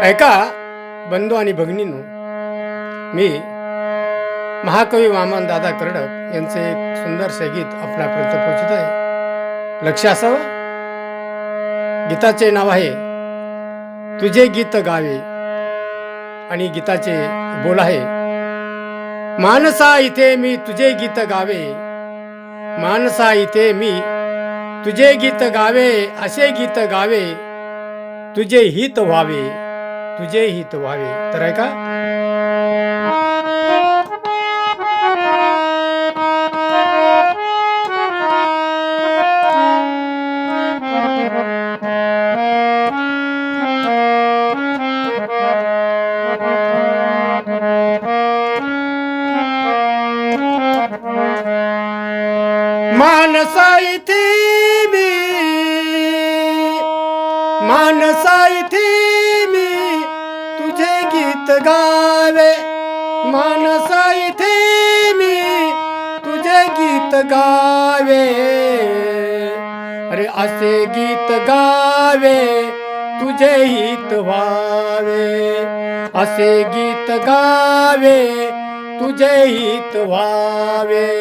ऐका बंधू आणि भगिनींनो, मी महाकवी वामन दादा कर्डक यांचे एक सुंदरसे गीत आपल्यापर्यंत पोहोचत आहे. लक्ष असावं. गीताचे नाव आहे तुझे गीत गावे आणि गीताचे बोल आहे, मानसा इथे मी तुझे गीत गावे, मानसा इथे मी तुझे गीत गावे, असे गीत गावे तुझे हित व्हावे, तुझे हित व्हावे. तर ऐका. मानसा इथे मी, मानसा इथे मी तुझे गीत गावे, मानसा इथे मी तुझे गीत गावे, अरे असे गीत गावे तुझे हित व्हावे, असे गीत गावे तुझे हित व्हावे.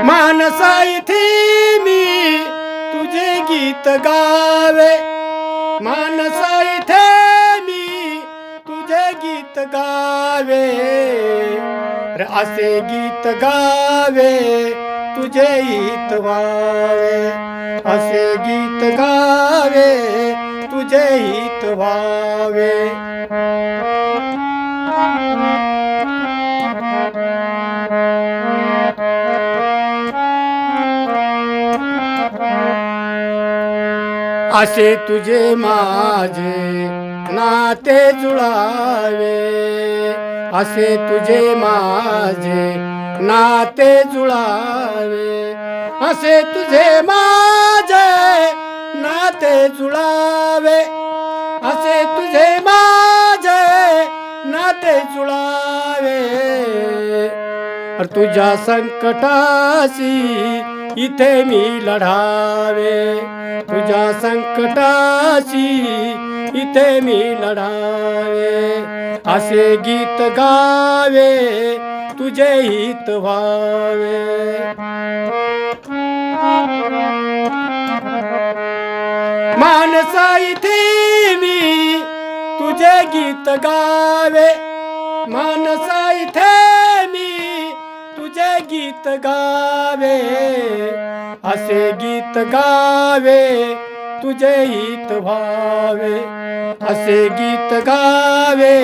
मानसा इथे मी तुझे गीत गावे, मानसा इथे मी तुझे गीत गावे, असे गीत गावे तुझे हित व्हावे, असे गीत गावे तुझे हित व्हावे. असे तुझे माझे नाते जुळावे, असे तुझे माझे नाते जुळावे, असे तुझे माझे नाते जुळावे, असे तुझे माझे नाते जुळावे. तुझ्या संकटाशी इथे मी लढावे, तुझ्या संकटाशी इथे मी लढावे, असे गीत गावे तुझे हित व्हावे. मानसा इथे मी तुझे गीत गावे, मानसा इथे मी तुझे गीत गावे, असे गीत गावे तुझे हित व्हावे, असे गीत गावे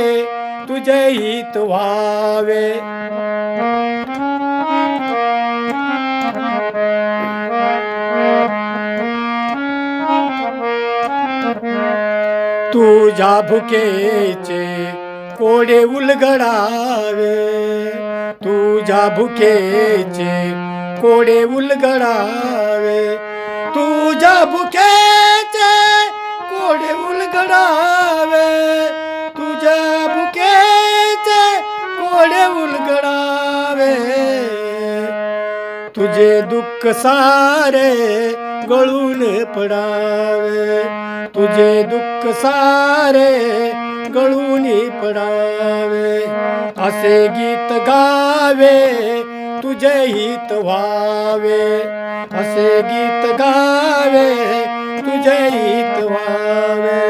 तुझे हित व्हावे. तुझ्या भुकेचे कोडे उलगडावे, तुझ्या भुकेचे कोडे उलगडावे, तुझ्या भुकेचे कोडे उलगडावे, तुझ्या भुकेचे कोडे उलगडावे, तुझे दुःख सारे गळून पडावे, तुझे दुःख सारे गळून पडावे, असे गीत गावे तुझे हित व्हावे, असे गीत गावे तुझे हित व्हावे.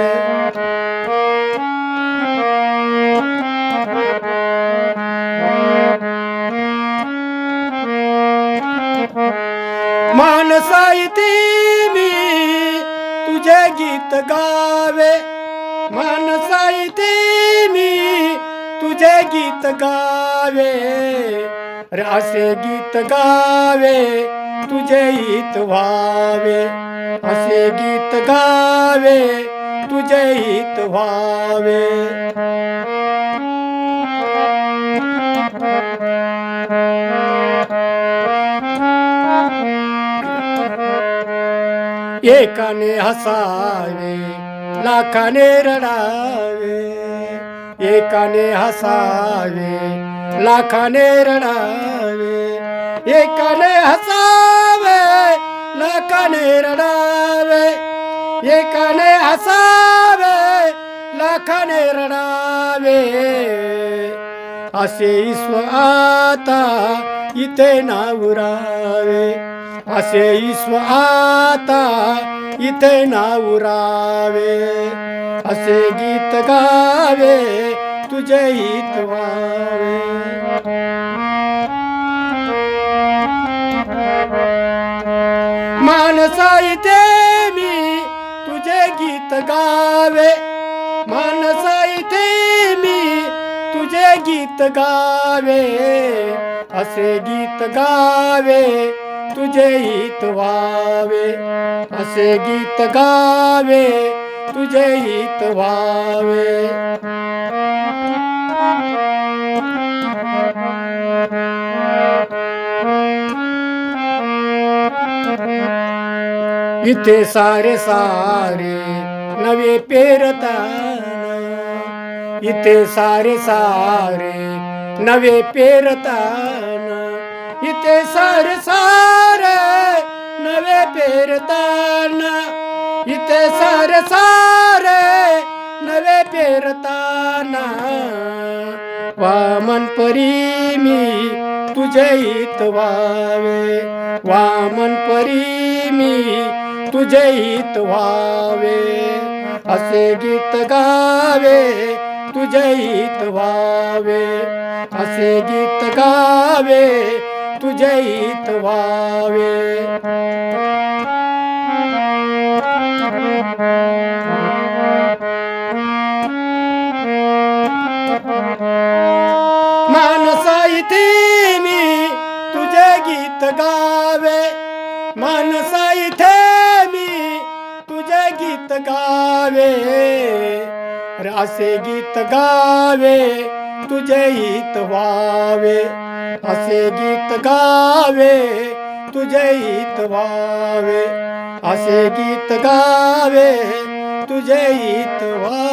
मानसा इथे मी तुझे गीत गावे, मानसा इथे मी तुझे गीत गावे, असे गीत गावे तुझे हित व्हावे, असे गीत गावे तुझे हित व्हावे. एकाने हसावे लाखाने रडावे, एकाने हसावे लाखाने रडावे, एकाने हसावे लाखाने रडावे, एकाने हसावे लाखाने रडावे, असे ईश्व आता इथे ना उरावे, असे ईश्व आता इथे ना उरावे, असे गीत गावे तुझे हित व्हावे. मानसा इथे मी तुझे गीत गावे, मानसा इथे मी तुझे गीत गावे, असे गीत गावे तुझे हित व्हावे, असे गीत गावे तुझे हित व्हावे. इथे सारे सारे नवे पेरताना, इथे सारे सारे नवे पेरताना, इथे सारे सारे नवे पेरताना, इथे सारे सारे नवे पेरताना, वामन परी मी तुझे हित व्हावे, वामन परी मी तुझे हित व्हावे, असे गीत गावे तुझे हित व्हावे, असे गीत गावे तुझे हित व्हावे. मानसा इथे मी तुझे गीत गावे, मानसा इथे मी तुझे गीत गावे, असे गीत गावे तुझे हित व्हावे, असे गीत गावे तुझे हित व्हावे, असे गीत गावे तुझे हित व्हावे.